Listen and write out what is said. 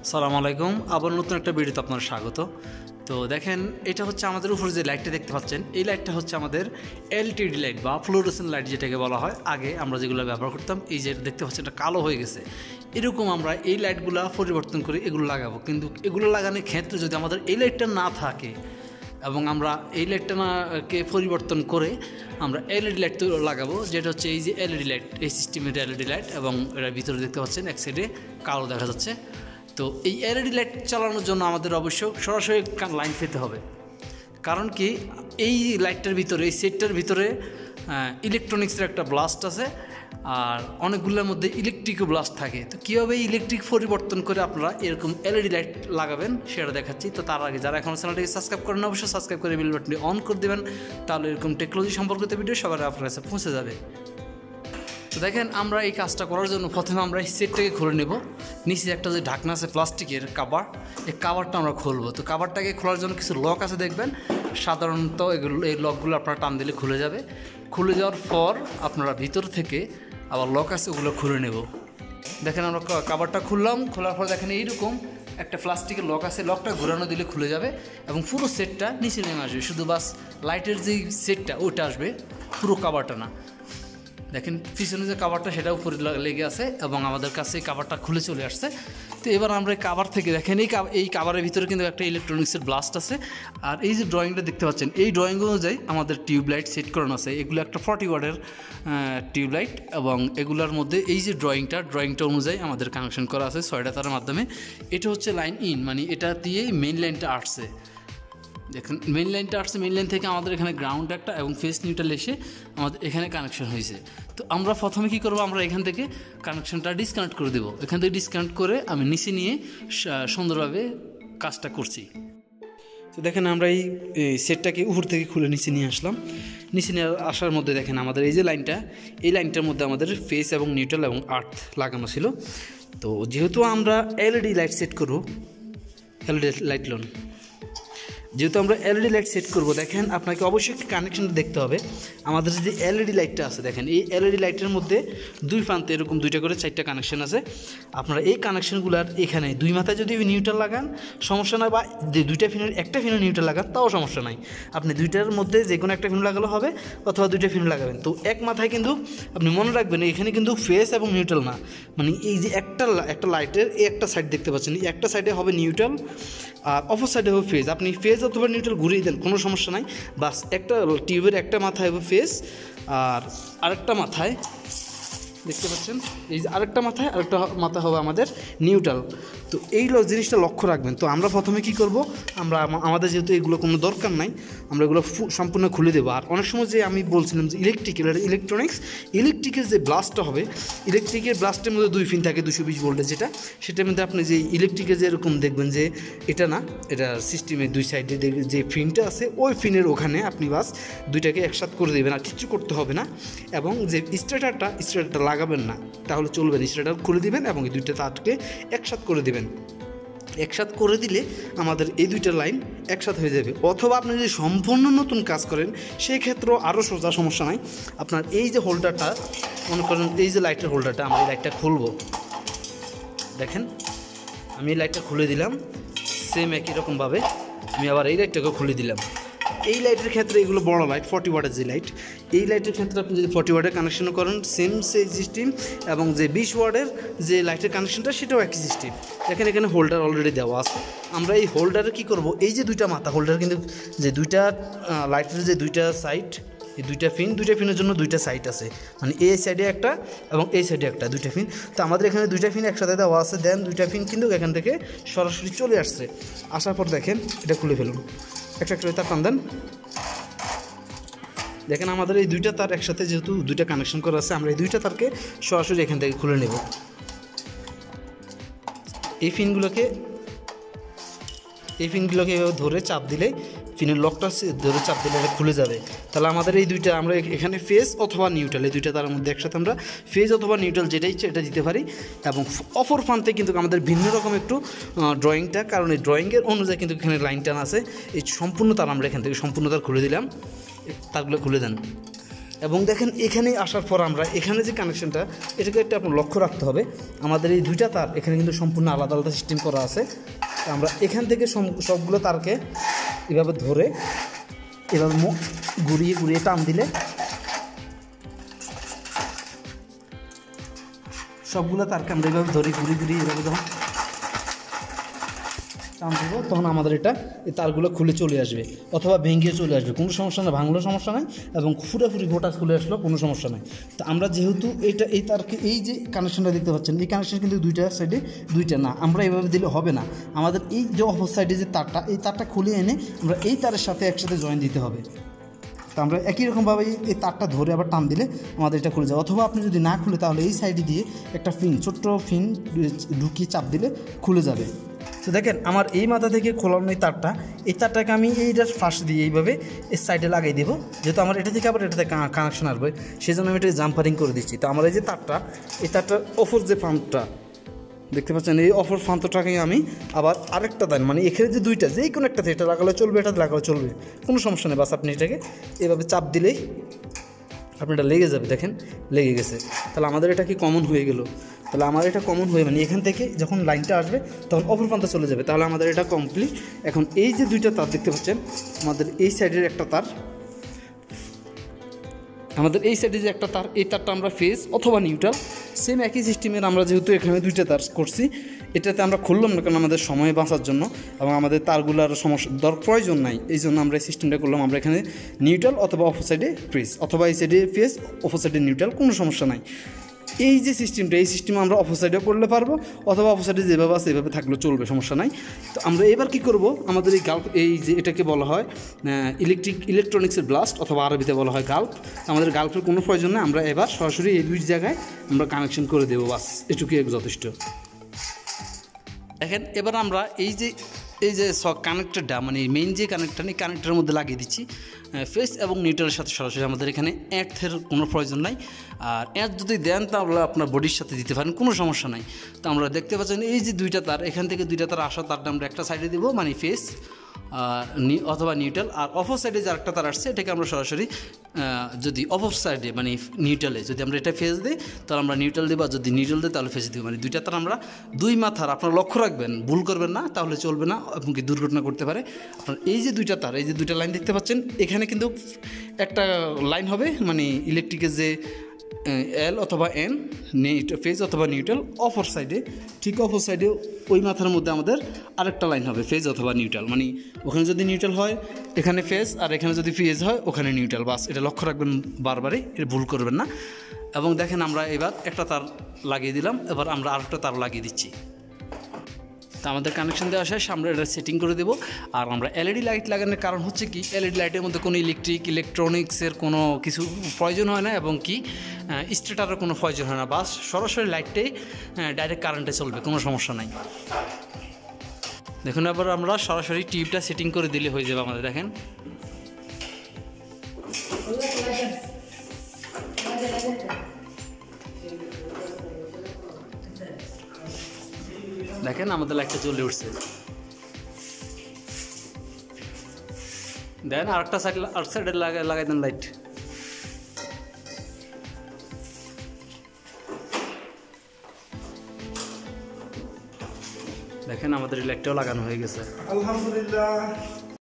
আসসালামু আলাইকুম, আবার নতুন একটা ভিডিওতে আপনার স্বাগত। তো দেখেন, এটা হচ্ছে আমাদের উপরে যে লাইটটা দেখতে পাচ্ছেন, এই লাইটটা হচ্ছে আমাদের এলটিডি লাইট বা ফ্লোরোসেন্ট লাইট যেটাকে বলা হয়। আগে আমরা যেগুলো ব্যবহার করতাম, এই যে দেখতে পাচ্ছেন এটা কালো হয়ে গেছে, এরকম আমরা এই লাইটগুলো পরিবর্তন করে এগুলো লাগাবো। কিন্তু এগুলো লাগানোর ক্ষেত্রে যদি আমাদের এই লাইটটা না থাকে এবং আমরা এই লাইটটা নাকে পরিবর্তন করে আমরা এলইডি লাইট তো লাগাবো, যেটা হচ্ছে এই যে এলইডি লাইট, এই সিস্টেমের এলইডি লাইট, এবং এটার ভিতরে দেখতে পাচ্ছেন এক সাইডে কালো দেখা যাচ্ছে। তো এই এলইডি লাইট চালানোর জন্য আমাদের অবশ্যই সরাসরি লাইন পেতে হবে। কারণ কি, এই লাইটটার ভিতরে, এই সেটটার ভিতরে ইলেকট্রনিক্সের একটা ব্লাস্ট আছে, আর অনেকগুলোর মধ্যে ইলেকট্রিকও ব্লাস্ট থাকে। তো কীভাবে ইলেকট্রিক পরিবর্তন করে আপনারা এরকম এলইডি লাইট লাগাবেন সেটা দেখাচ্ছি। তো তার আগে যারা এখন চ্যানেলটাকে সাবস্ক্রাইব করেন, অবশ্যই সাবস্ক্রাইব করে বেল বাটনটি অন করে দেবেন, তাহলে এরকম টেকনোলজি সম্পর্কিত ভিডিও সবার আপনার কাছে পৌঁছে যাবে। তো দেখেন, আমরা এই কাজটা করার জন্য প্রথমে আমরা এই সেটটাকে খুলে নেব। নিচে একটা যে ঢাকনা আছে প্লাস্টিকের কাভার, এই কাভারটা আমরা খুলবো। তো কাভারটাকে খোলার জন্য কিছু লক আছে দেখবেন, সাধারণত এই লকগুলো আপনারা টান দিলে খুলে যাবে। খুলে যাওয়ার পর আপনারা ভিতর থেকে আবার লক আছে, ওগুলো খুলে নেব। দেখেন, আমরা কাভারটা খুললাম, খোলার পর দেখেন এইরকম একটা প্লাস্টিকের লক আছে, লকটা ঘোরানো দিলে খুলে যাবে এবং পুরো সেটটা নিচে নেমে আসবে। শুধু বাস লাইটের যেই সেটটা ওইটা আসবে, পুরো কাভারটা না। দেখেন পিছনে যে কাভারটা সেটা উপরে লেগে আছে এবং আমাদের কাছে এই কাভারটা খুলে চলে আসছে। তো এবার আমরা এই কাভার থেকে দেখেন, এই কাভারের ভিতরে কিন্তু একটা ইলেকট্রনিক্সের ব্লাস্ট আছে। আর এই যে ড্রয়িংটা দেখতে পাচ্ছেন, এই ড্রয়িং অনুযায়ী আমাদের টিউবলাইট সেট করানো আছে। এগুলো একটা 40 ওয়াটের টিউবলাইট, এবং এগুলোর মধ্যে এই যে ড্রয়িংটা অনুযায়ী আমাদের কানেকশন করা আছে 6টা তারের মাধ্যমে। এটা হচ্ছে লাইন ইন, মানে এটা দিয়ে মেইন লাইনটা আসছে। দেখেন মেইন লাইনটা আসছে, মেইন লাইন থেকে আমাদের এখানে গ্রাউন্ড একটা এবং ফেস নিউট্রাল এসে আমাদের এখানে কানেকশন হয়েছে। তো আমরা প্রথমে কী করবো, আমরা এখান থেকে কানেকশনটা ডিসকানেক্ট করে দেবো। এখান থেকে ডিসকানেক্ট করে আমি নিচে নিয়ে সুন্দরভাবে কাজটা করছি। তো দেখেন, আমরা এই সেটটাকে উপর থেকে খুলে নিচে নিয়ে আসলাম। নিচে নিয়ে আসার মধ্যে দেখেন আমাদের এই যে লাইনটা, এই লাইনটার মধ্যে আমাদের ফেস এবং নিউট্রাল এবং আর্থ লাগানো ছিল। তো যেহেতু আমরা এলইডি লাইট সেট করবো, যেহেতু আমরা এলইডি লাইট সেট করবো, দেখেন আপনাকে অবশ্যই কানেকশনটা দেখতে হবে। আমাদের যে এলইডি লাইটটা আছে, দেখেন এই এলইডি লাইটের মধ্যে দুই প্রান্তে এরকম 2টা করে 4টা কানেকশন আছে। আপনারা এই কানেকশনগুলোর এখানে দুই মাথায় যদি নিউট্রাল লাগান সমস্যা নয়, বা যে 2টা ফিনের একটা ফিনের নিউট্রাল লাগান তাও সমস্যা নাই। আপনি 2টার মধ্যে যে কোনো একটা ফিন লাগালে হবে, অথবা 2টা ফিন লাগাবেন। তো এক মাথায় কিন্তু আপনি মনে রাখবেন, এখানে কিন্তু ফেস এবং নিউট্রাল না, মানে এই যে একটা লাইটের এই একটা সাইড দেখতে পাচ্ছেন, এই একটা সাইডে হবে নিউট্রাল আর অপর সাইডে হবে ফেজ। আপনি ফেজ অথবা নিউট্রাল ঘুরিয়ে দেন, কোনো সমস্যা নাই। বাস একটা টিউবের একটা মাথায় হবে ফেজ, আর আরেকটা মাথায় দেখতে পাচ্ছেন এই যে আরেকটা মাথা হবে আমাদের নিউট্রাল। তো এই জিনিসটা লক্ষ্য রাখবেন। তো আমরা প্রথমে কি করব, আমাদের যেহেতু এগুলো কোনো দরকার নাই, আমরা এগুলো সম্পূর্ণ খুলে দেবো। আর অনেক সময় যে আমি বলছিলাম যে ইলেকট্রিকের যে ব্লাস্টটা হবে, ইলেকট্রিকের ব্লাস্টের মধ্যে 2 পিন থাকে 220 ভোল্টের, সেটার মধ্যে আপনি যে ইলেকট্রিকের যে এরকম দেখবেন যে এটা না, এটা সিস্টেমের 2 সাইডে যে পিনটা আছে, ওই পিনের ওখানে আপনি বাস 2টাকে একসাথে করে দেবেন, আর কিচ্ছু করতে হবে না। এবং যে স্টার্টারটা লাগাবেন না, তাহলে চলবে না। স্টার্টার খুলে দিবেন এবং এই 2টা তারকে একসাথে করে দিবেন। একসাথে করে দিলে আমাদের এই 2টা লাইন একসাথে হয়ে যাবে। অথবা আপনি যদি সম্পূর্ণ নতুন কাজ করেন, সেই ক্ষেত্রেও আরও সোজা, সমস্যা নাই। আপনার এই যে হোল্ডারটা, মনে করেন এই যে লাইটের হোল্ডারটা, আমরা এই লাইটটা খুলব। দেখেন আমি এই লাইটটা খুলে দিলাম, সেম একই রকমভাবে আমি আবার এই লাইটটাকেও খুলে দিলাম। এই লাইটের ক্ষেত্রে এগুলো বড় লাইট, 40 ওয়াটের যে লাইট, এই লাইটের ক্ষেত্রে আপনি যদি 40 ওয়াটের কানেকশন করেন, সেম সেই সিস্টেম। এবং যে 20 ওয়াটের যে লাইটের কানেকশনটা, সেটাও একই সিস্টেম। দেখেন এখানে হোল্ডার অলরেডি দেওয়া আছে। আমরা এই হোল্ডারে কী করব, এই যে 2টা মাথা হোল্ডার, কিন্তু যে 2টা লাইটের যে 2টা সাইড, এই 2টা ফিনের জন্য 2টা সাইড আছে, মানে এই সাইডে একটা এবং এই সাইডে একটা, 2টা ফিন। তো আমাদের এখানে 2টা ফিন একসাথে দেওয়া আছে, দেন 2টা ফিন কিন্তু এখান থেকে সরাসরি চলে আসছে। আসার পর দেখেন এটা খুলে ফেলুন, একটা তার টান দেন। দেখেন আমাদের এই 2টা তার একসাথে যেহেতু 2টা কানেকশন করা আছে, আমরা এই 2টা তারকে সরাসরি এখান থেকে খুলে নেব। এই ফিনগুলোকে ধরে চাপ দিলে, ফিনের লকটা ধরে চাপ দিলে এটা খুলে যাবে। তাহলে আমাদের এই 2টা, আমরা এখানে ফেজ অথবা নিউট্রাল, এই 2টা তারের মধ্যে একসাথে আমরা ফেজ অথবা নিউট্রাল যেটা ইচ্ছে এটা দিতে পারি। এবং অপর প্রান্তে কিন্তু আমাদের ভিন্ন রকম একটু ড্রয়িংটা, কারণ এই ড্রয়িংয়ের অনুযায়ী কিন্তু এখানে লাইন টান আছে। এই সম্পূর্ণ তার আমরা এখান থেকে সম্পূর্ণ তার খুলে দিলাম, তারগুলো খুলে দেন। এবং দেখেন এখানে আসার পর আমরা এখানে যে কানেকশনটা এটাকে একটা আপনার লক্ষ্য রাখতে হবে। আমাদের এই দুইটা তার এখানে কিন্তু সম্পূর্ণ আলাদা আলাদা সিস্টেম করা আছে। আমরা এখান থেকে সবগুলো তারকে এভাবে ধরে এভাবে ঘুরিয়ে ঘুরিয়ে টান দিলে সবগুলো তারকে আমরা এভাবে ধরে ঘুরিয়ে এভাবে যখন টান দেবো তখন আমাদের এই তারগুলো খুলে চলে আসবে অথবা ভেঙে চলে আসবে, কোনো সমস্যা নেই, ভাঙলেও সমস্যা নাই এবং পুরোপুরি গোটা খুলে আসলেও কোনো সমস্যা নাই। তো আমরা যেহেতু এই তারকে এই যে কানেকশনটা দেখতে পাচ্ছেন এই কানেকশন কিন্তু দুইটা সাইডে দুইটা না, আমরা এইভাবে দিলে হবে না। আমাদের এই যে অপর সাইডে যে তারটা এই তারটা খুলে এনে আমরা এই তারের সাথে একসাথে জয়েন দিতে হবে। তো আমরা একই রকমভাবে এই তারটা ধরে আবার টান দিলে আমাদের এটা খুলে যায়, অথবা আপনি যদি না খুলে তাহলে এই সাইডে দিয়ে একটা ছোট্ট ফিন ঢুকিয়ে চাপ দিলে খুলে যাবে। তো দেখেন আমার এই মাথা থেকে খোলানো এই তারটাকে আমি এইটার ফাঁস দিয়ে এইভাবে এই সাইডে লাগিয়ে দেবো, যেহেতু আমার এটা থেকে আবার এটাতে কানেকশন আসবে সেই জন্য আমি এটা জাম্পারিং করে দিচ্ছি। তো আমার এই যে তারটার অপর যে প্রান্তটা দেখতে পাচ্ছেন এই অপর প্রান্তটাকে আমি আবার আরেকটা দেন মানে এখানে যে দুইটা যে কোনো একটাতে এটা লাগালে চলবে, এটা লাগালে চলবে, কোনো সমস্যা নেই। বাস আপনি এটাকে এভাবে চাপ দিলেই আপনার এটা লেগে যাবে। দেখেন লেগে গেছে, তাহলে আমাদের এটা কি কমন হয়ে গেল। তাহলে আমার এটা কমন হয়ে মানে এখান থেকে যখন লাইনটা আসবে তখন অপর প্রান্তে চলে যাবে, তাহলে আমাদের এটা কমপ্লিট। এখন এই যে দুইটা তার দেখতে পাচ্ছেন আমাদের এই সাইডের একটা তার, আমাদের এই সাইডে যে একটা তার এই তারটা আমরা ফেজ অথবা নিউট্রাল সেম একই সিস্টেমের আমরা যেহেতু এখানে দুইটা তার করছি এটাতে আমরা খুললাম না কারণ আমাদের সময় বাঁচার জন্য এবং আমাদের তারগুলোর সমস্যা প্রয়োজন নাই, এই জন্য আমরা এই সিস্টেমটা করলাম। আমরা এখানে নিউট্রাল অথবা অপর সাইডে ফেজ অথবা এই সাইডে ফেজ অপর সাইডে নিউট্রাল, কোনো সমস্যা নাই। এই যে সিস্টেমটা এই সিস্টেম আমরা অপর সাইডেও করলে পারবো অথবা অপর সাইডে যেভাবে আছে এভাবে থাকলেও চলবে, সমস্যা নাই। তো আমরা এবার কি করব, আমাদের এই যে এটাকে বলা হয় ইলেকট্রনিক্সের ব্লাস্ট অথবা আরবিতে বলা হয় গাল্প। আমাদের গাল্পের কোনো প্রয়োজন নেই, আমরা এবার সরাসরি এই দুই জায়গায় আমরা কানেকশন করে দেবো, বাস এটুকুই যথেষ্ট। দেখেন এবার আমরা এই যে কানেক্টরটা মানে মেইন যে কানেক্টর এই কানেক্টরের মধ্যে লাগিয়ে দিচ্ছি ফেস এবং নিউট্রালের সাথে সরাসরি। আমাদের এখানে এর্থের কোনো প্রয়োজন নাই, আর এর্থ যদি দেন তাহলে আপনার বডির সাথে দিতে পারেন, কোনো সমস্যা নাই। তো আমরা দেখতে পাচ্ছেন এই যে দুইটা তার এখান থেকে দুইটা তার আসা তারটা আমরা একটা সাইডে দেবো মানে ফেস অথবা নিউট্রাল, আর অপর সাইডে যে আরেকটা তার আসছে এটাকে আমরা সরাসরি যদি অপর সাইডে মানে নিউট্রালে যদি আমরা এটা ফেস দিই তাহলে আমরা নিউট্রাল দেবো, আর যদি নিউট্রাল দিই তাহলে ফেস দিব। মানে দুইটা তার আমরা দুই মাথার, আপনারা লক্ষ্য রাখবেন ভুল করবেন না তাহলে চলবে না এবং কি দুর্ঘটনা করতে পারে। আপনার এই যে দুইটা তার এই যে দুইটা লাইন দেখতে পাচ্ছেন এখানে কিন্তু একটা লাইন হবে মানে ইলেকট্রিকের যে এল অথবা এন ফেজ অথবা নিউট্রাল, অপর সাইডে ঠিক অপর সাইডে ওই মাথার মধ্যে আমাদের আরেকটা লাইন হবে ফেজ অথবা নিউট্রাল, মানে ওখানে যদি নিউট্রাল হয় এখানে ফেজ আর এখানে যদি ফেজ হয় ওখানে নিউট্রাল, বাস এটা লক্ষ্য রাখবেন বারবারই, এটা ভুল করবেন না। এবং দেখেন আমরা এবার একটা তার লাগিয়ে দিলাম, এবার আমরা আরেকটা তার লাগিয়ে দিচ্ছি। তো আমাদের কানেকশন দেওয়া শেষ, আমরা এটা সেটিং করে দেবো। আর আমরা এলইডি লাইট লাগানোর কারণ হচ্ছে কি এলইডি লাইটের মধ্যে কোনো ইলেকট্রনিক্সের কোনো কিছু প্রয়োজন হয় না এবং কি স্টেটারের কোনো প্রয়োজন হয় না, বাস সরাসরি লাইটটাই ডাইরেক্ট কারেন্টে চলবে, কোনো সমস্যা নাই। দেখুন এবার আমরা সরাসরি টিউবটা সেটিং করে দিলে হয়ে যাবে আমাদের। দেখেন দেখেন আমাদের লাইটটা জ্বলে উঠছে। দেন আরেকটা সাইডে লাগাই দেন লাইট। দেখেন আমাদের লাইটটাও লাগানো হয়ে গেছে, আলহামদুলিল্লাহ।